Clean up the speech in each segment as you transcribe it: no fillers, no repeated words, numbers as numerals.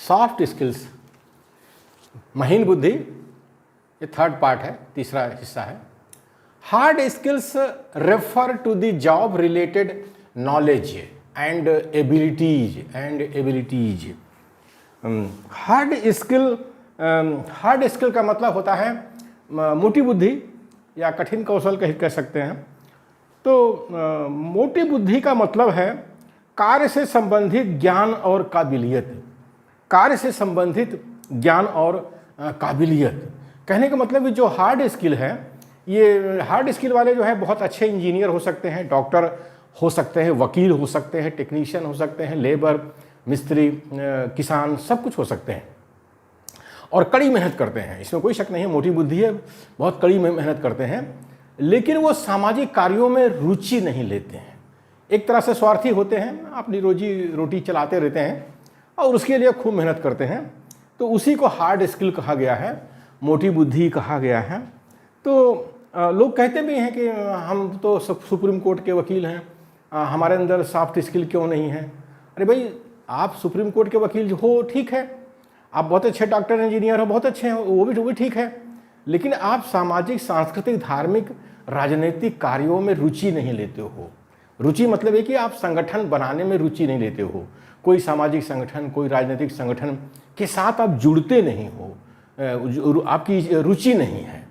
Soft skills, महीन बुद्धि, ये थर्ड पार्ट है, तीसरा हिस्सा है। Hard skills refer to the job related knowledge and abilities. Hard skill का मतलब होता है मोटी बुद्धि या कठिन कौशल कह सकते हैं। तो मोटी बुद्धि का मतलब है कार्य से संबंधित ज्ञान और काबिलियत। कार्य से संबंधित ज्ञान और काबिलियत कहने का मतलब जो हार्ड स्किल है, ये हार्ड स्किल वाले जो है बहुत अच्छे इंजीनियर हो सकते हैं, डॉक्टर हो सकते हैं, वकील हो सकते हैं, टेक्नीशियन हो सकते हैं, लेबर, मिस्त्री, किसान, सब कुछ हो सकते हैं और कड़ी मेहनत करते हैं। इसमें कोई शक नहीं है, मोटी बुद्धि है, बहुत कड़ी मेहनत करते हैं, लेकिन वो सामाजिक कार्यों में रुचि नहीं लेते हैं। एक तरह से स्वार्थी होते हैं, अपनी रोजी रोटी चलाते रहते हैं और उसके लिए खूब मेहनत करते हैं। तो उसी को हार्ड स्किल कहा गया है, मोटी बुद्धि कहा गया है। तो लोग कहते भी हैं कि हम तो सुप्रीम कोर्ट के वकील हैं, हमारे अंदर सॉफ्ट स्किल क्यों नहीं है। अरे भाई, आप सुप्रीम कोर्ट के वकील हो, ठीक है, आप बहुत अच्छे डॉक्टर इंजीनियर हो, बहुत अच्छे हैं, वो भी ठीक है, लेकिन आप सामाजिक, सांस्कृतिक, धार्मिक, राजनीतिक कार्यों में रुचि नहीं लेते हो। रुचि मतलब है कि आप संगठन बनाने में रुचि नहीं लेते हो, कोई सामाजिक संगठन, कोई राजनीतिक संगठन के साथ आप जुड़ते नहीं हो, आपकी रुचि नहीं है,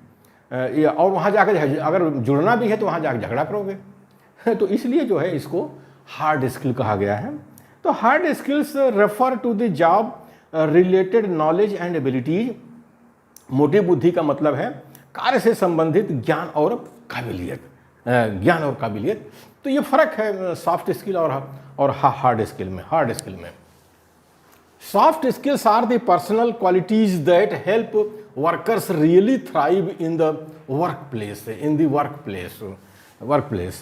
और वहाँ जाकर अगर जुड़ना भी है तो वहाँ जाकर झगड़ा करोगे। तो इसलिए जो है इसको हार्ड स्किल कहा गया है। तो hard skills refer to the job related knowledge and abilities. मोटी बुद्धि का मतलब है कार्य से संबंधित ज्ञान और काबिलियत। तो ये फर्क है सॉफ्ट स्किल और हार्ड स्किल में। Soft skills are the personal qualities that help workers really thrive in the workplace.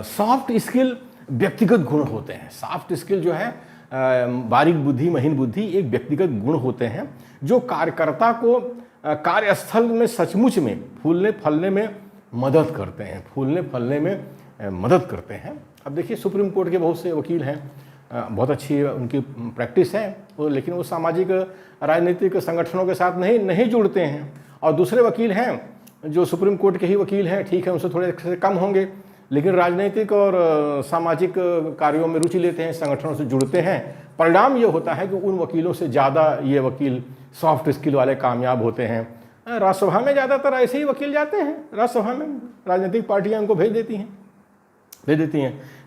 Soft skill व्यक्तिगत गुण होते हैं। सॉफ्ट स्किल जो है बारीक बुद्धि, महीन बुद्धि, एक व्यक्तिगत गुण होते हैं जो कार्यकर्ता को कार्यस्थल में सचमुच में फूलने फलने में मदद करते हैं। अब देखिए, सुप्रीम कोर्ट के बहुत से वकील हैं, बहुत अच्छी उनकी प्रैक्टिस है, लेकिन वो सामाजिक राजनीतिक संगठनों के साथ नहीं जुड़ते हैं। और दूसरे वकील हैं जो सुप्रीम कोर्ट के ही वकील हैं, ठीक है, उनसे थोड़े से कम होंगे, लेकिन राजनीतिक और सामाजिक कार्यों में रुचि लेते हैं, संगठनों से जुड़ते हैं। परिणाम ये होता है कि उन वकीलों से ज़्यादा ये वकील सॉफ्ट स्किल वाले कामयाब होते हैं। राज्यसभा में ज़्यादातर ऐसे ही वकील जाते हैं, राज्यसभा में राजनीतिक पार्टियां उनको भेज देती हैं।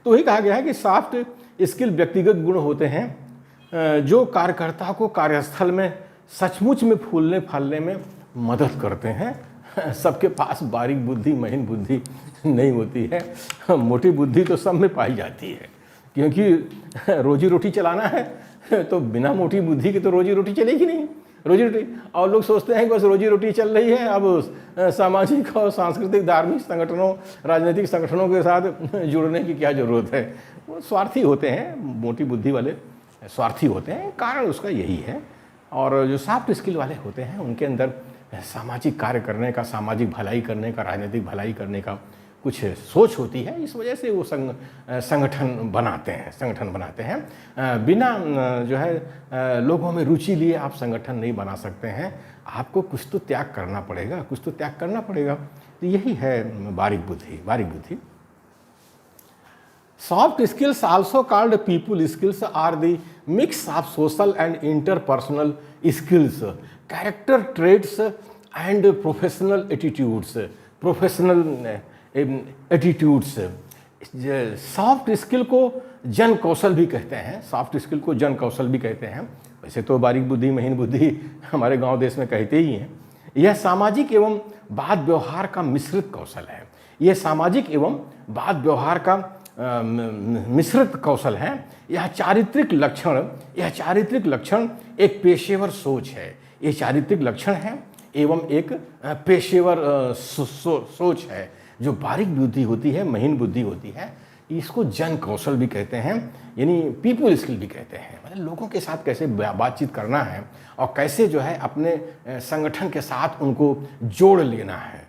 तो वही कहा गया है कि सॉफ्ट स्किल व्यक्तिगत गुण होते हैं जो कार्यकर्ता को कार्यस्थल में सचमुच में फूलने फलने में मदद करते हैं। सबके पास बारीक बुद्धि, महीन बुद्धि नहीं होती है, मोटी बुद्धि तो सब में पाई जाती है, क्योंकि रोजी रोटी चलाना है तो बिना मोटी बुद्धि के तो रोजी रोटी चलेगी नहीं। और लोग सोचते हैं कि बस रोजी रोटी चल रही है, अब सामाजिक और सांस्कृतिक, धार्मिक संगठनों, राजनीतिक संगठनों के साथ जुड़ने की क्या ज़रूरत है। वो स्वार्थी होते हैं, मोटी बुद्धि वाले स्वार्थी होते हैं, कारण उसका यही है। और जो सॉफ्ट स्किल वाले होते हैं उनके अंदर सामाजिक कार्य करने का, सामाजिक भलाई करने का, राजनीतिक भलाई करने का कुछ सोच होती है। इस वजह से वो संगठन बनाते हैं। बिना जो है लोगों में रुचि लिए आप संगठन नहीं बना सकते हैं, आपको कुछ तो त्याग करना पड़ेगा। तो यही है बारीक बुद्धि। Soft skills also called people skills are the mix of social and interpersonal skills, character traits and professional attitudes. Soft skill को जन कौशल भी कहते हैं। वैसे तो बारीक बुद्धि, महीन बुद्धि हमारे गांव देश में कहते ही हैं। यह सामाजिक एवं बात व्यवहार का मिश्रित कौशल है। यह चारित्रिक लक्षण एक पेशेवर सोच है। ये चारित्रिक लक्षण है एवं एक पेशेवर सोच है। जो बारीक बुद्धि होती है, महीन बुद्धि होती है, इसको जन कौशल भी कहते हैं, यानी पीपल स्किल भी कहते हैं। मतलब लोगों के साथ कैसे बातचीत करना है और कैसे जो है अपने संगठन के साथ उनको जोड़ लेना है,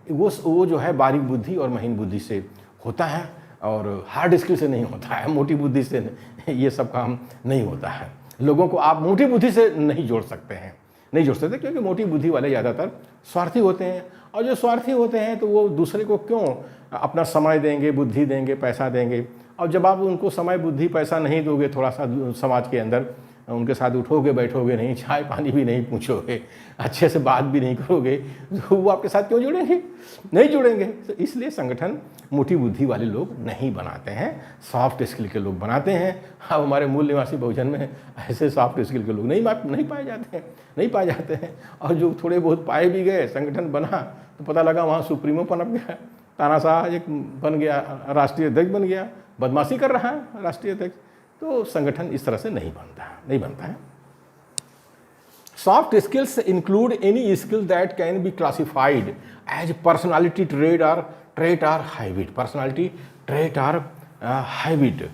वो जो है बारीक बुद्धि और महीन बुद्धि से होता है और हार्ड स्किल से नहीं होता है, मोटी बुद्धि से ये सब काम नहीं होता है। लोगों को आप मोटी बुद्धि से नहीं जोड़ सकते हैं, नहीं जोड़ सकते, क्योंकि मोटी बुद्धि वाले ज़्यादातर स्वार्थी होते हैं। और जो स्वार्थी होते हैं तो वो दूसरे को क्यों अपना समय देंगे, बुद्धि देंगे, पैसा देंगे। और जब आप उनको समय, बुद्धि, पैसा नहीं दोगे, थोड़ा सा समाज के अंदर उनके साथ उठोगे बैठोगे नहीं, चाय पानी भी नहीं पूछोगे, अच्छे से बात भी नहीं करोगे, तो वो आपके साथ क्यों जुड़ेंगे? नहीं जुड़ेंगे। तो इसलिए संगठन मोटी बुद्धि वाले लोग नहीं बनाते हैं, सॉफ्ट स्किल के लोग बनाते हैं। अब हमारे मूल निवासी बहुजन में ऐसे सॉफ्ट स्किल के लोग नहीं पाए जाते हैं, नहीं पाए जाते हैं। और जो थोड़े बहुत पाए भी गए, संगठन बना तो पता लगा वहाँ सुप्रीमो पनप गया, तानाशाह एक बन गया, राष्ट्रीय अध्यक्ष बन गया, बदमाशी कर रहा है राष्ट्रीय अध्यक्ष। तो संगठन इस तरह से नहीं बनता है। Soft skills include any skill that can be classified as personality trait or habit. Personality trait or habit.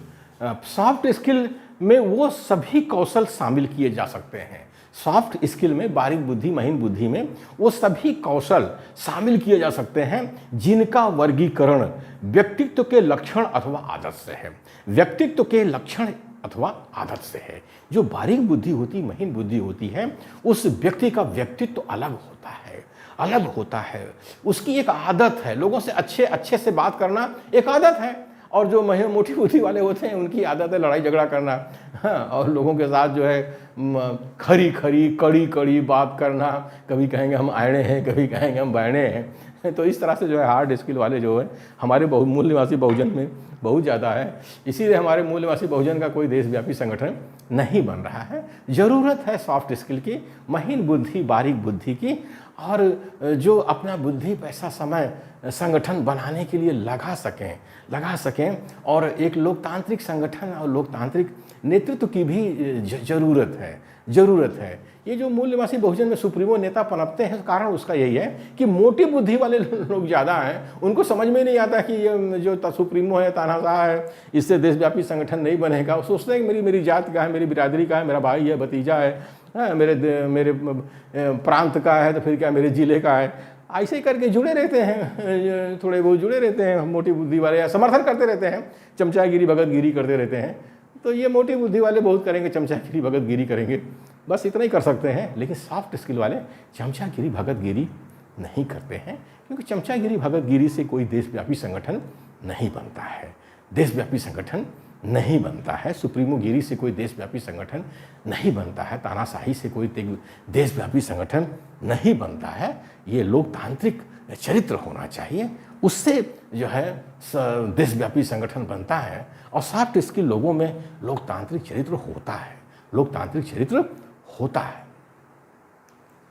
Soft skill में वो सभी कौशल शामिल किए जा सकते हैं। सॉफ्ट स्किल में, बारीक बुद्धि, महीन बुद्धि में वो सभी कौशल शामिल किए जा सकते हैं जिनका वर्गीकरण व्यक्तित्व के लक्षण अथवा आदत से है। व्यक्तित्व के लक्षण अथवा आदत से है। जो बारीक बुद्धि होती, महीन बुद्धि होती है, उस व्यक्ति का व्यक्तित्व अलग होता है। उसकी एक आदत है, लोगों से अच्छे से बात करना एक आदत है। और जो मोटी बुद्धि वाले होते हैं उनकी आदत है लड़ाई झगड़ा करना, हाँ, और लोगों के साथ जो है खरी कड़ी बात करना। कभी कहेंगे हम आयणे हैं, कभी कहेंगे हम बैणे हैं। तो इस तरह से जो है हार्ड स्किल वाले जो है हमारे मूल निवासी बहुजन में बहुत ज़्यादा है। इसीलिए हमारे मूल निवासी बहुजन का कोई देशव्यापी संगठन नहीं बन रहा है। ज़रूरत है सॉफ्ट स्किल की, महीन बुद्धि, बारीक बुद्धि की, और जो अपना बुद्धि, पैसा, समय संगठन बनाने के लिए लगा सकें। और एक लोकतांत्रिक संगठन और लोकतांत्रिक नेतृत्व की भी ज़रूरत है। ये जो मूल निवासी बहुजन में सुप्रीमो नेता पनपते हैं, कारण उसका यही है कि मोटी बुद्धि वाले लोग ज़्यादा हैं। उनको समझ में नहीं आता कि ये जो सुप्रीमो है, तानाशाह है, इससे देशव्यापी संगठन नहीं बनेगा। वो सोचते हैं कि मेरी जात का है, मेरी बिरादरी का है, मेरा भाई है, भतीजा है, मेरे प्रांत का है, तो फिर क्या मेरे ज़िले का है। ऐसे ही करके जुड़े रहते हैं, थोड़े बहुत जुड़े रहते हैं मोटी बुद्धि वाले, या समर्थन करते रहते हैं, चमचागिरी भगतगिरी करते रहते हैं। तो ये मोटी बुद्धि वाले बहुत करेंगे, चमचागिरी भगतगिरी करेंगे, बस इतना ही कर सकते हैं। लेकिन सॉफ्ट स्किल वाले चमचागिरी भगतगिरी नहीं करते हैं, क्योंकि चमचागिरी भगतगिरी से कोई देशव्यापी संगठन नहीं बनता है। देशव्यापी संगठन नहीं बनता है, सुप्रीमोगिरी से कोई देशव्यापी संगठन नहीं बनता है, तानाशाही से कोई देशव्यापी संगठन नहीं बनता है। ये लोकतांत्रिक चरित्र होना चाहिए, उससे जो है देशव्यापी संगठन बनता है। और सॉफ्ट स्किल लोगों में लोकतांत्रिक चरित्र होता है।